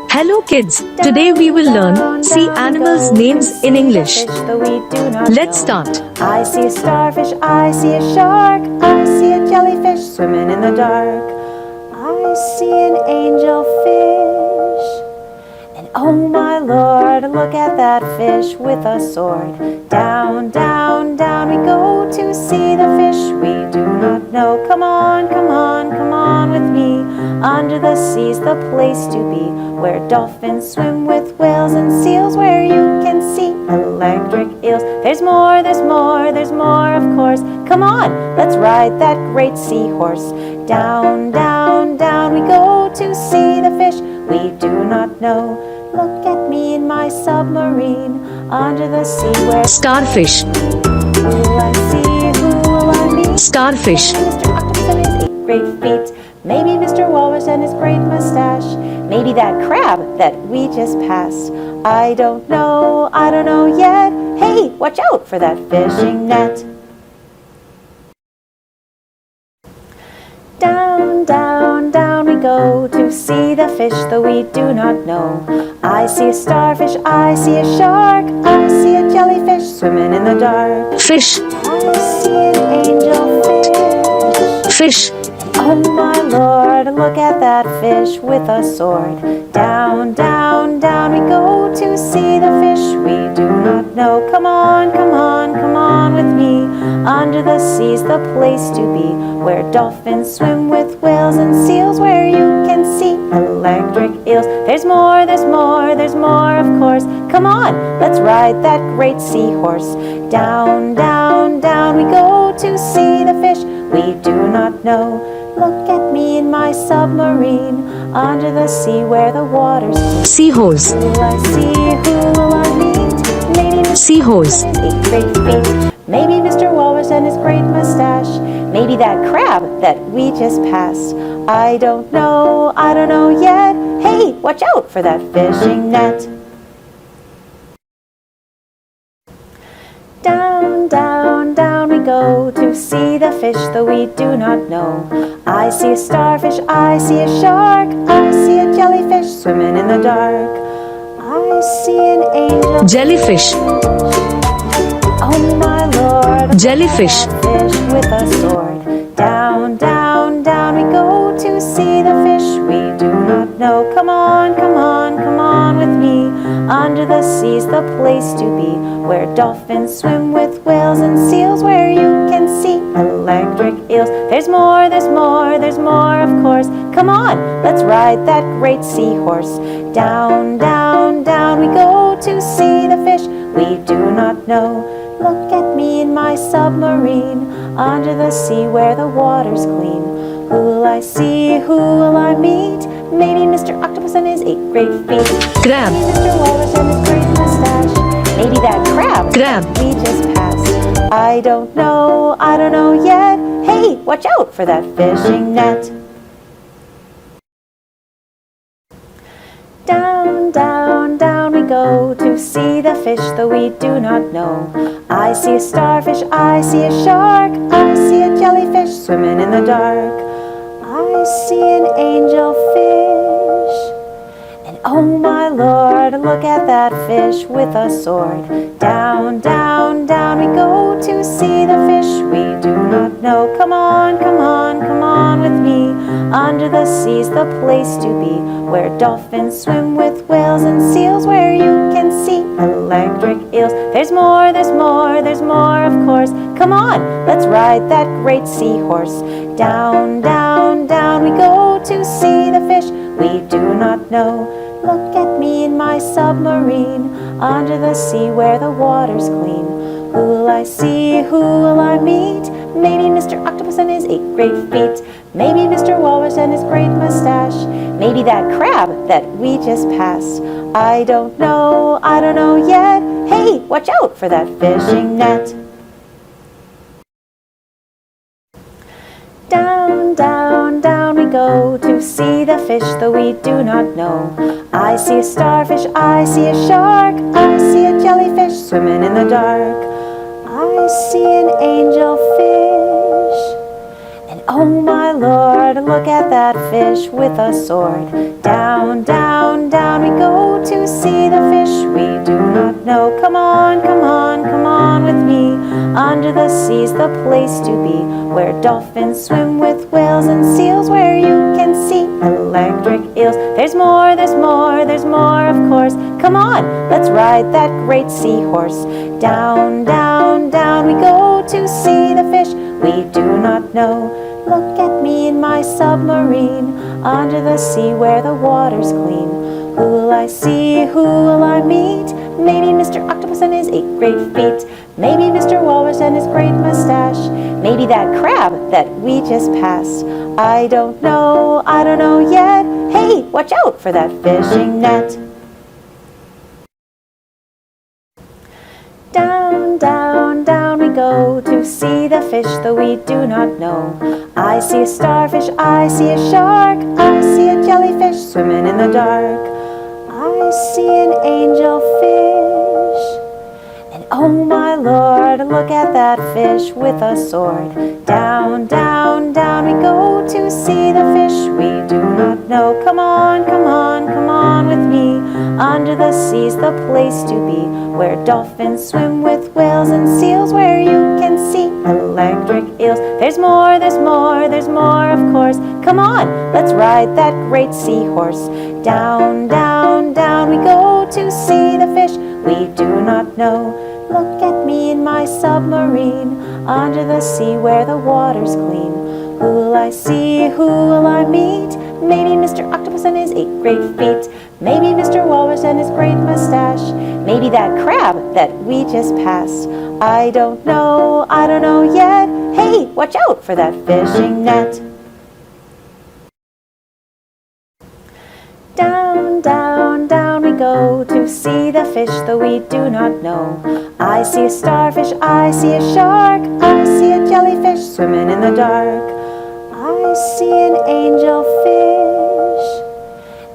Hello kids, today we will learn sea animals names in English. Let's start. I see a starfish, I see a shark, I see a jellyfish swimming in the dark. I see an angelfish, and oh my lord, look at that fish with a sword. Down, down, down we go to see the fish we do not know. Come on, come on, come on with me. Under the sea's the place to be, where dolphins swim with whales and seals, where you can see electric eels. There's more, there's more, there's more, of course. Come on, let's ride that great seahorse. Down, down, down we go to see the fish we do not know. Look at me in my submarine, under the sea where Starfish. who will I see, who will I meet? Starfish. Mr. Octopus and his 8 great feet. Maybe Mr. Walrus and his great mustache. Maybe that crab that we just passed. I don't know yet. Hey, watch out for that fishing net. Down, down, down we go to see the fish though we do not know. I see a starfish, I see a shark, I see a jellyfish swimming in the dark. Fish. I see an angelfish. Fish. Oh my lord, look at that fish with a sword. Down, down, down we go to see the fish we do not know. Come on, come on, come on with me. Under the sea's the place to be, where dolphins swim with whales and seals, where you can see electric eels. There's more, there's more, there's more, of course. Come on, let's ride that great seahorse. Down, down, down we go to see the fish we do not know. Look at me in my submarine, under the sea where the water's clean. Seahorse. Who will I see, who will I meet? Maybe Mr. Seahorse. and his 8 great feet. Maybe Mr. Walrus and his great mustache. Maybe that crab that we just passed. I don't know yet. Hey, watch out for that fishing net. Down, down, down we go to see the fish though we do not know. I see a starfish, I see a shark, I see a jellyfish swimming in the dark. I see an angel Jellyfish. Oh my lord, Jellyfish. fish with a sword. Down, down, down we go to see the fish we do not know. Come on, come on, come on with me. Under the sea's the place to be, where dolphins swim with whales and seals, where you can see electric eels. There's more, there's more, there's more, of course. Come on, let's ride that great seahorse. Down, down, down we go to see the fish we do not know. Look at me in my submarine, under the sea where the water's clean. Who will I see, who will I meet? Maybe Mr. Octopus and his 8 great feet. Crab. Maybe Mr. Walrus and his great mustache. Maybe that crab Crab. we just passed. I don't know yet. Hey, watch out for that fishing net. Down, down, down we go to see the fish though we do not know. I see a starfish, I see a shark, I see a jellyfish swimming in the dark. I see an angelfish, and oh my lord, look at that fish with a sword. Down, down, down we go to see the fish we do not know. Come on, come on, come on with me. Under the sea's the place to be, where dolphins swim with whales and seals, where you can see electric eels. There's more, there's more, there's more, of course. Come on, let's ride that great seahorse. Down, down, down we go to see the fish we do not know. Look at me in my submarine, under the sea where the water's clean. Who will I see, who will I meet? Maybe Mr. Octopus and his 8 great feet. Maybe Mr. Walrus and his great mustache. Maybe that crab that we just passed. I don't know yet. Hey, watch out for that fishing net. Down, down, down we go to see the fish though we do not know. I see a starfish, I see a shark, I see a jellyfish swimming in the dark. I see an angelfish, oh my Lord, look at that fish with a sword. Down, down, down we go to see the fish we do not know. Come on, come on, come on with me. Under the sea's the place to be, where dolphins swim with whales and seals, where you can see electric eels. There's more, there's more, there's more, of course. Come on, let's ride that great seahorse. Down, down, down we go to see the fish we do not know. Look at me in my submarine, under the sea where the water's clean. Who will I see, who will I meet? Maybe Mr. Octopus and his 8 great feet. Maybe Mr. Walrus and his great mustache. Maybe that crab that we just passed. I don't know yet. Hey, watch out for that fishing net. Down, down, down we go to see the fish, though we do not know. I see a starfish, I see a shark, I see a jellyfish swimming in the dark. I see an angelfish, and oh my Lord, look at that fish with a sword. Down, down, down we go to see the fish we do not know. Come on, come on, come on with me. Under the sea's the place to be, where dolphins swim with whales and seals, where you can see electric eels. There's more, there's more, there's more, of course. Come on, let's ride that great seahorse. Down, down, down we go to see the fish we do not know. Look at me in my submarine, under the sea where the water's clean. Who will I see, who will I meet? Maybe Mr. Octopus and his 8 great feet. Maybe Mr. Walrus and his great mustache. Maybe that crab that we just passed. I don't know yet. Hey, watch out for that fishing net. Down, down, down we go to see the fish, though we do not know. I see a starfish, I see a shark, I see a jellyfish swimming in the dark. I see an angelfish,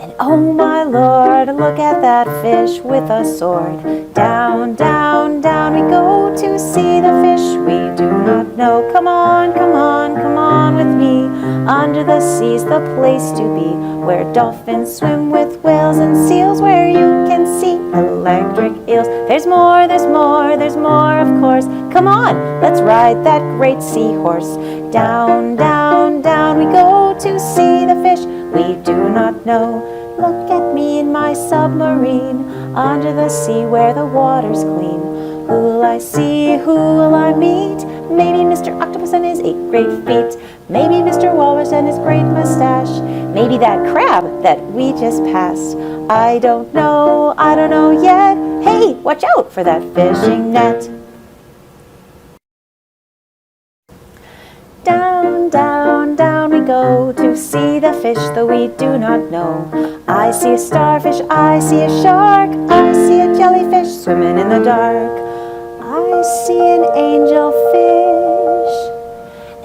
and oh my Lord, look at that fish with a sword. Down, down, down we go to see the fish we do not know. Come on, come on, come on with me. Under the sea's the place to be, where dolphins swim with whales and seals, where you can see electric eels. There's more, there's more, there's more, of course. Come on, let's ride that great seahorse. Down, down, down we go to see the fish we do not know. Look at me in my submarine, under the sea where the water's clean. Who will I see, who will I meet? Maybe Mr. Octopus and his 8 great feet. Maybe Mr. Walrus and his great mustache. Maybe that crab that we just passed. I don't know yet. Hey, watch out for that fishing net. Down, down, down we go to see the fish, though we do not know. I see a starfish, I see a shark, I see a jellyfish swimming in the dark. I see an angelfish,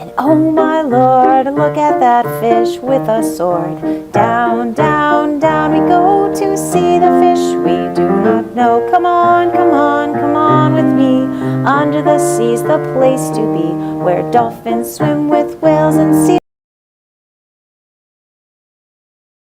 and oh my Lord, look at that fish with a sword. Down, down, down we go to see the fish we do not know. Come on, come on, come on with me. Under the sea's the place to be, where dolphins swim with whales and seals.